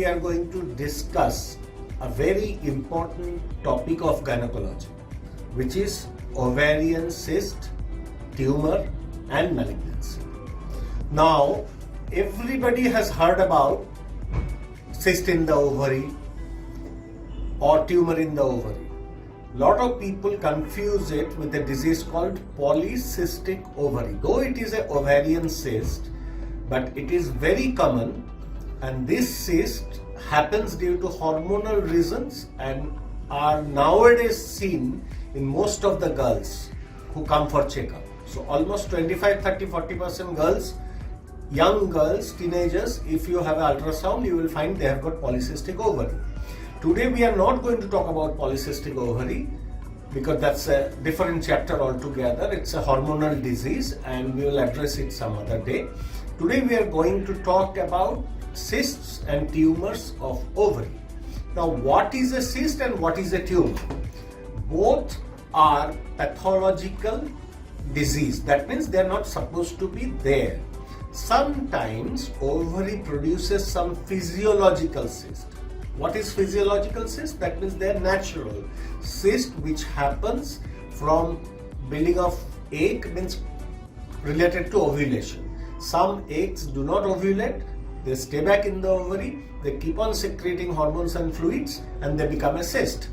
are going to discuss a very important topic of gynecology, which is ovarian cyst, tumor and malignancy. Now, everybody has heard about cyst in the ovary or tumor in the ovary. Lot of people confuse it with a disease called polycystic ovary. Though it is an ovarian cyst, but it is very common, and this cyst happens due to hormonal reasons and are nowadays seen in most of the girls who come for checkup. So almost 25, 30, 40% girls, young girls, teenagers, if you have an ultrasound, you will find they have got polycystic ovary. Today we are not going to talk about polycystic ovary because that's a different chapter altogether. It's a hormonal disease and we will address it some other day. Today we are going to talk about cysts and tumors of ovary. Now, what is a cyst and what is a tumor? Both are pathological disease. That means they are not supposed to be there. Sometimes ovary produces some physiological cyst. What is physiological cyst? That means they are natural cyst which happens from building of egg, means related to ovulation. Some eggs do not ovulate, they stay back in the ovary, they keep on secreting hormones and fluids and they become a cyst.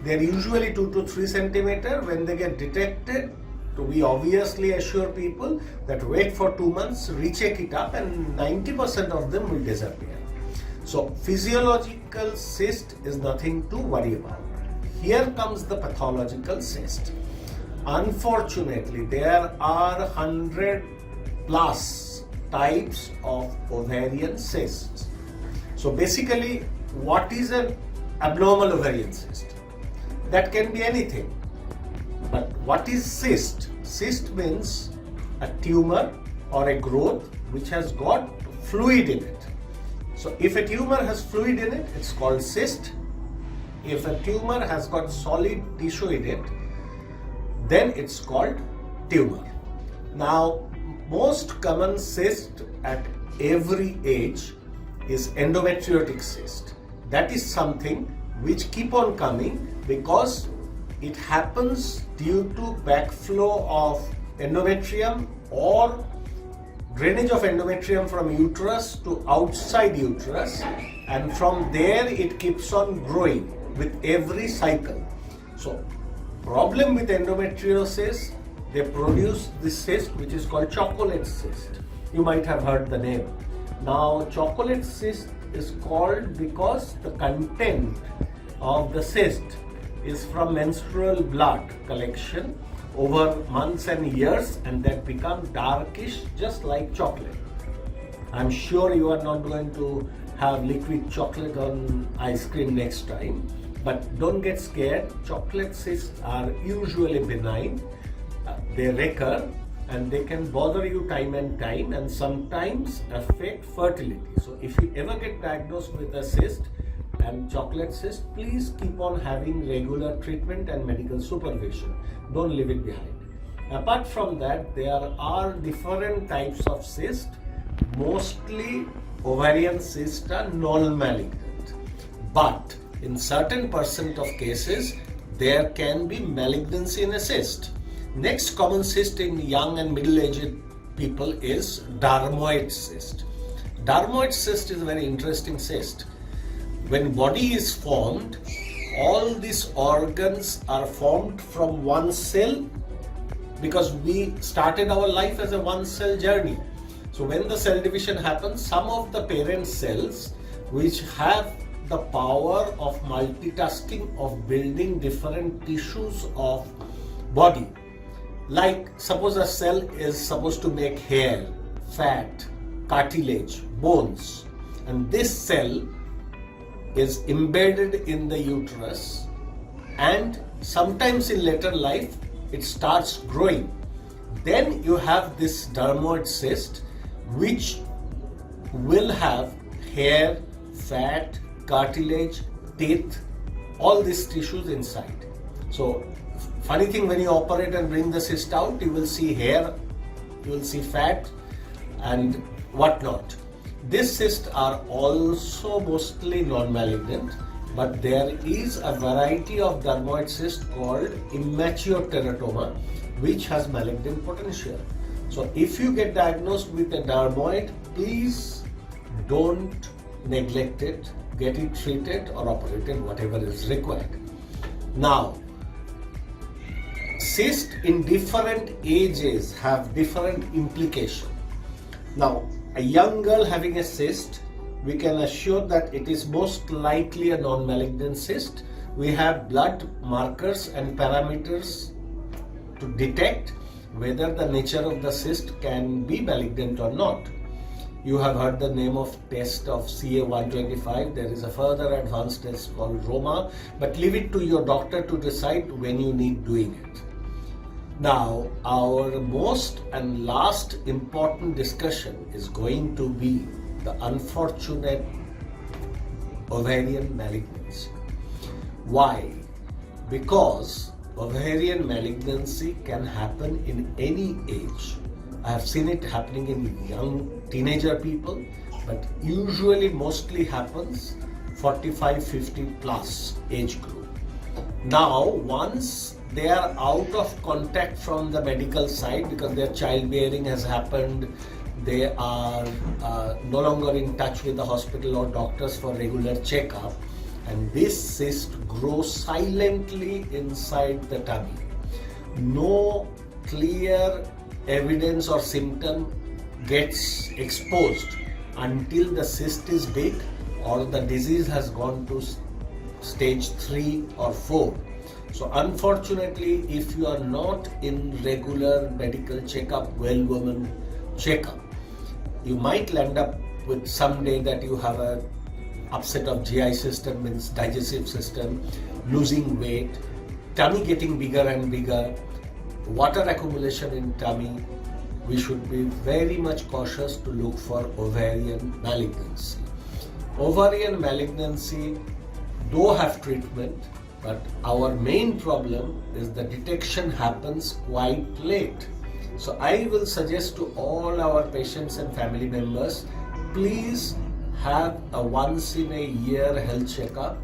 They are usually 2 to 3 centimeter. When they get detected, we obviously assure people that wait for 2 months, recheck it up, and 90% of them will disappear. So physiological cyst is nothing to worry about. Here comes the pathological cyst. Unfortunately, there are 100 plus types of ovarian cysts. So basically, what is an abnormal ovarian cyst? That can be anything. But what is cyst? Cyst means a tumor or a growth which has got fluid in it. So if a tumor has fluid in it, it's called cyst. If a tumor has got solid tissue in it, then it's called tumor. Now, most common cyst at every age is endometriotic cyst. That is something which keep on coming because it happens due to backflow of endometrium or drainage of endometrium from uterus to outside uterus, and from there it keeps on growing with every cycle. So problem with endometriosis, they produce this cyst which is called chocolate cyst. You might have heard the name. Now, chocolate cyst is called because the content of the cyst is from menstrual blood collection over months and years, and that become darkish just like chocolate. I'm sure you are not going to have liquid chocolate on ice cream next time, but don't get scared. Chocolate cysts are usually benign. They recur and they can bother you time and time and sometimes affect fertility. So if you ever get diagnosed with a cyst and chocolate cyst, please keep on having regular treatment and medical supervision. Don't leave it behind. Apart from that, there are different types of cyst. Mostly ovarian cysts are non-malignant, but in certain percent of cases there can be malignancy in a cyst. Next common cyst in young and middle-aged people is dermoid cyst. Dermoid cyst is a very interesting cyst. When body is formed, all these organs are formed from one cell because we started our life as a one cell journey. So when the cell division happens, some of the parent cells which have the power of multitasking, of building different tissues of body, like suppose a cell is supposed to make hair, fat, cartilage, bones, and this cell is embedded in the uterus, and sometimes in later life it starts growing. Then you have this dermoid cyst which will have hair, fat, cartilage, teeth, all these tissues inside. So funny thing, when you operate and bring the cyst out, you will see hair, you will see fat and whatnot. These cysts are also mostly non-malignant, but there is a variety of dermoid cyst called immature teratoma, which has malignant potential. So if you get diagnosed with a dermoid, please don't neglect it, get it treated or operated, whatever is required. Now, cysts in different ages have different implications. Now, a young girl having a cyst, we can assure that it is most likely a non-malignant cyst. We have blood markers and parameters to detect whether the nature of the cyst can be malignant or not. You have heard the name of test of CA-125. There is a further advanced test called ROMA, but leave it to your doctor to decide when you need doing it. Now, our most and last important discussion is going to be the unfortunate ovarian malignancy. Why? Because ovarian malignancy can happen in any age. I have seen it happening in young teenager people, but usually mostly happens 45-50 plus age group. Now, once they are out of contact from the medical side because their childbearing has happened, they are no longer in touch with the hospital or doctors for regular checkup, and this cyst grows silently inside the tummy. No clear evidence or symptom gets exposed until the cyst is big or the disease has gone to stage 3 or 4. So unfortunately, if you are not in regular medical checkup, well-woman checkup, you might land up with someday that you have a upset of GI system, means digestive system, losing weight, tummy getting bigger and bigger, water accumulation in tummy. We should be very much cautious to look for ovarian malignancy. Ovarian malignancy do have treatment, but our main problem is the detection happens quite late. So I will suggest to all our patients and family members, please have a once in a year health checkup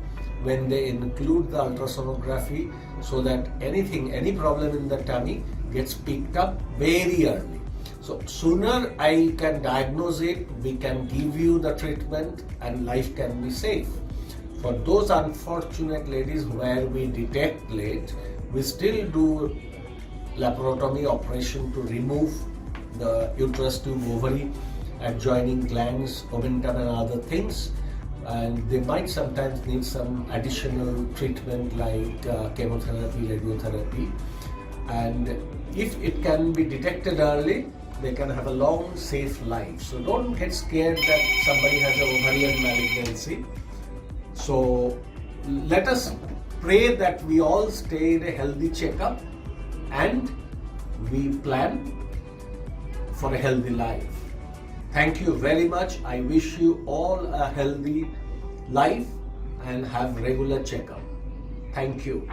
when they include the ultrasonography, so that any problem in the tummy gets picked up very early. So sooner I can diagnose it, we can give you the treatment and life can be safe. For those unfortunate ladies where we detect late, we still do laparotomy operation to remove the uterus tube, ovary, adjoining glands, omentum and other things, and they might sometimes need some additional treatment like chemotherapy, radiotherapy, and if it can be detected early, they can have a long, safe life. So don't get scared that somebody has an ovarian malignancy. So let us pray that we all stay in a healthy checkup and we plan for a healthy life. Thank you very much. I wish you all a healthy life and have regular checkup. Thank you.